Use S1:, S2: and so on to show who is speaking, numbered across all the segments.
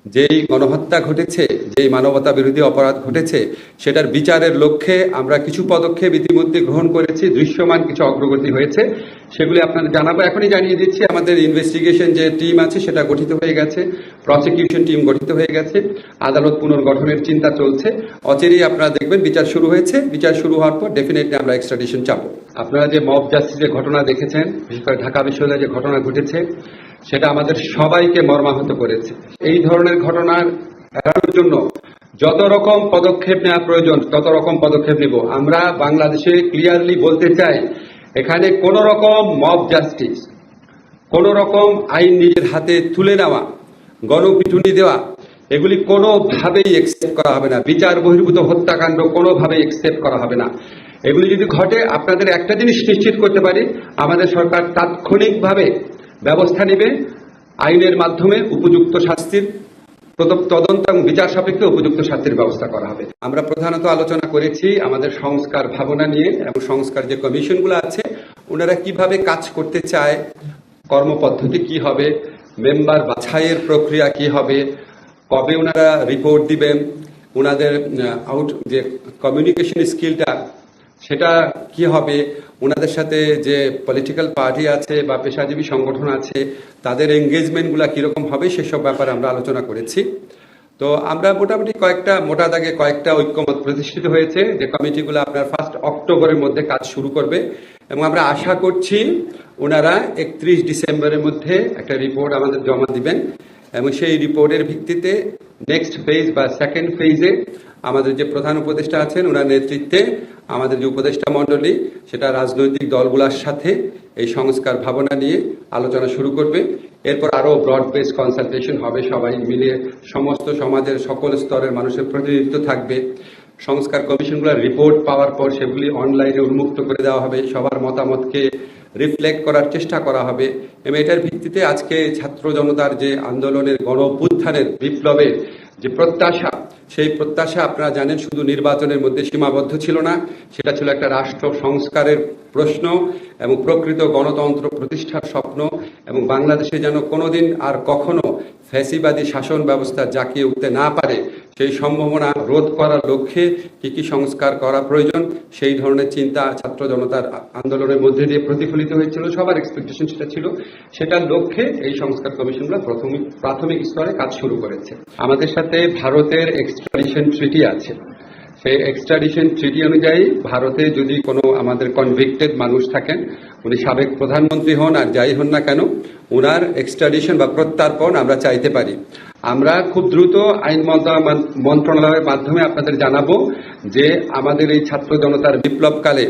S1: যেই গণহত্যা ঘটেছে, যেই মানবতা বিরোধী অপরাধ ঘটেছে, সেটার বিচারের লক্ষ্যে আমরা কিছু পদক্ষেপ ইতিমধ্যে গ্রহণ করেছি। দৃশ্যমান কিছু অগ্রগতি হয়েছে, সেগুলি আপনাদের জানাবো। এখনই জানিয়ে দিচ্ছি, আমাদের ইনভেস্টিগেশন যে টিম আছে সেটা গঠিত হয়ে গেছে, প্রসিকিউশন টিম গঠিত হয়ে গেছে, আদালত পুনর্গঠনের চিন্তা চলছে। অচিরেই আপনারা দেখবেন বিচার শুরু হয়েছে। বিচার শুরু হওয়ার পর ডেফিনেটলি আমরা এক্সট্রাডিশন চাবো। আপনারা যে মব জাস্টিসের ঘটনা দেখেছেন, বিশেষ করে ঢাকা বিশ্ববিদ্যালয়ে যে ঘটনা ঘটেছে, সেটা আমাদের সবাইকে মর্মাহত করেছে। এই ধরনের ঘটনার এড়ানোর জন্য যত রকম পদক্ষেপ নেওয়া প্রয়োজন তত রকম পদক্ষেপ নেব। আমরা বাংলাদেশে ক্লিয়ারলি বলতে চাই, এখানে কোন রকম মব জাস্টিস, কোন রকম আইন নিজের হাতে তুলে নেওয়া, গণপিটুনি দেওয়া, এগুলি কোনোভাবেই একসেপ্ট করা হবে না। বিচার বহির্ভূত হত্যাকাণ্ড কোনোভাবেই একসেপ্ট করা হবে না। এগুলি যদি ঘটে, আপনাদের একটা জিনিস নিশ্চিত করতে পারি, আমাদের সরকার তাৎক্ষণিকভাবে ব্যবস্থা নেবে। আইনের মাধ্যমে উপযুক্ত শাস্তির তদন্ত এবং বিচার সাপেক্ষে উপযুক্ত শাস্তির ব্যবস্থা করা হবে। আমরা প্রধানত আলোচনা করেছি আমাদের সংস্কার ভাবনা নিয়ে, এবং সংস্কার যে কমিশনগুলো আছে ওনারা কিভাবে কাজ করতে চায়, কর্মপদ্ধতি কি হবে, মেম্বার বাছাইয়ের প্রক্রিয়া কি হবে, কবে ওনারা রিপোর্ট দিবেন, ওনাদের যে কমিউনিকেশন স্কিলটা সেটা কি হবে, ওনাদের সাথে যে পলিটিক্যাল পার্টি আছে বা পেশাজীবী সংগঠন আছে তাদের এঙ্গেজমেন্টগুলো কিরকম হবে, সেসব ব্যাপারে আমরা আলোচনা করেছি। তো আমরা মোটামুটি মোটা দাগে কয়েকটা ঐক্যমত প্রতিষ্ঠিত হয়েছে যে কমিটিগুলো আপনার 1 অক্টোবরের মধ্যে কাজ শুরু করবে, এবং আমরা আশা করছি ওনারা 31 ডিসেম্বরের মধ্যে একটা রিপোর্ট আমাদের জমা দিবেন, এবং সেই রিপোর্টের ভিত্তিতে নেক্সট ফেজ বা সেকেন্ড ফেজে আমাদের যে প্রধান উপদেষ্টা আছেন ওনার নেতৃত্বে আমাদের যে উপদেষ্টা মণ্ডলী সেটা রাজনৈতিক দলগুলোর সাথে এই সংস্কার ভাবনা নিয়ে আলোচনা শুরু করবে। এরপর আরো ব্রড বেস কনসালটেশন হবে, সবাই মিলে সমস্ত সমাজের সকল স্তরের মানুষের প্রতিনিধিত্ব থাকবে। সংস্কার কমিশনগুলোর রিপোর্ট পাওয়ার পর সেগুলি অনলাইনে উন্মুক্ত করে দেওয়া হবে, সবার মতামতকে রিফ্লেক্ট করার চেষ্টা করা হবে, এবং এটার ভিত্তিতে আজকে ছাত্র জনতার যে আন্দোলনের গণ অভ্যুত্থানের বিপ্লবের যে প্রত্যাশা, সেই প্রত্যাশা আপনারা জানেন শুধু নির্বাচনের মধ্যে সীমাবদ্ধ ছিল না, সেটা ছিল একটা রাষ্ট্র সংস্কারের প্রশ্ন এবং প্রকৃত গণতন্ত্র প্রতিষ্ঠার স্বপ্ন, এবং বাংলাদেশে যেন কোনোদিন আর কখনো ফ্যাসিবাদী শাসন ব্যবস্থা জাঁকিয়ে উঠতে না পারে, সেই সম্ভাবনা রোধ করার লক্ষ্যে কি কি সংস্কার করা প্রয়োজন, সেই ধরনের চিন্তা ছাত্র জনতার আন্দোলনের মধ্যে দিয়ে প্রতিফলিত হয়েছিল। সবার এক্সপেকটেশন সেটা ছিল, সেটার লক্ষ্যে এই সংস্কার কমিশনগুলো প্রাথমিক স্তরে কাজ শুরু করেছে। আমাদের সাথে ভারতের এক্সট্রাডিশন ট্রিটি আছে। সেই এক্সট্রাডিশন ট্রিটি অনুযায়ী ভারতে যদি কোনো আমাদের কনভিক্টেড মানুষ থাকেন, উনি সাবেক প্রধানমন্ত্রী হন আর যাই হন না কেন, ওনার এক্সট্রাডিশন বা প্রত্যার্পণ আমরা চাইতে পারি। আমরা খুব দ্রুত আইন মন্ত্রণালয়ের মাধ্যমে আপনাদের জানাবো যে আমাদের এই ছাত্র জনতার বিপ্লবকালে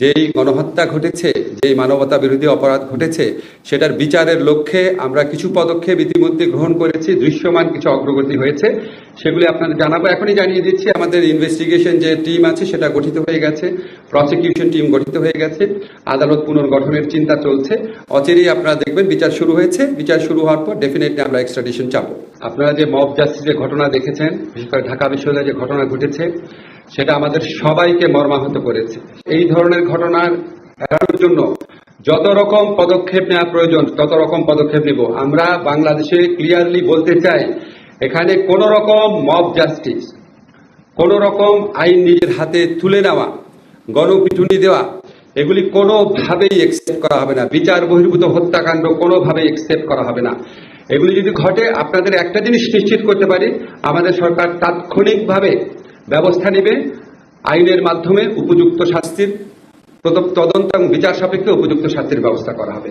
S1: যেই গণহত্যা ঘটেছে, যেই মানবতা বিরোধী অপরাধ ঘটেছে, সেটার বিচারের লক্ষ্যে আমরা কিছু পদক্ষেপ ইতিমধ্যে গ্রহণ করেছি। দৃশ্যমান কিছু অগ্রগতি হয়েছে, সেগুলি আপনাদের জানাবো। এখনই জানিয়ে দিচ্ছি, আমাদের ইনভেস্টিগেশন যে টিম আছে সেটা গঠিত হয়ে গেছে, প্রসিকিউশন টিম গঠিত হয়ে গেছে, আদালত পুনর্গঠনের চিন্তা চলছে। অচিরেই আপনারা দেখবেন বিচার শুরু হয়েছে। বিচার শুরু হওয়ার পর ডেফিনেটলি আমরা এক্সট্রাডিশন চাবো। আপনারা যে মব জাস্টিসের ঘটনা দেখেছেন, বিশেষ করে ঢাকা বিশ্ববিদ্যালয়ে যে ঘটনা ঘটেছে, সেটা আমাদের সবাইকে মর্মাহত করেছে। এই ধরনের ঘটনার এড়ানোর জন্য যত রকম পদক্ষেপ নেওয়া প্রয়োজন তত রকম পদক্ষেপ নেব। আমরা বাংলাদেশে ক্লিয়ারলি বলতে চাই, এখানে কোন রকম মব জাস্টিস, কোন রকম আইন নিজের হাতে তুলে নেওয়া, গণপিটুনি দেওয়া, এগুলি কোনোভাবেই একসেপ্ট করা হবে না। বিচার বহির্ভূত হত্যাকাণ্ড কোনোভাবেই একসেপ্ট করা হবে না। এগুলি যদি ঘটে, আপনাদের একটা জিনিস নিশ্চিত করতে পারি, আমাদের সরকার তাৎক্ষণিকভাবে ব্যবস্থা নেবে। আইনের মাধ্যমে উপযুক্ত শাস্তির তদন্ত এবং বিচার সাপেক্ষে উপযুক্ত শাস্তির ব্যবস্থা করা হবে।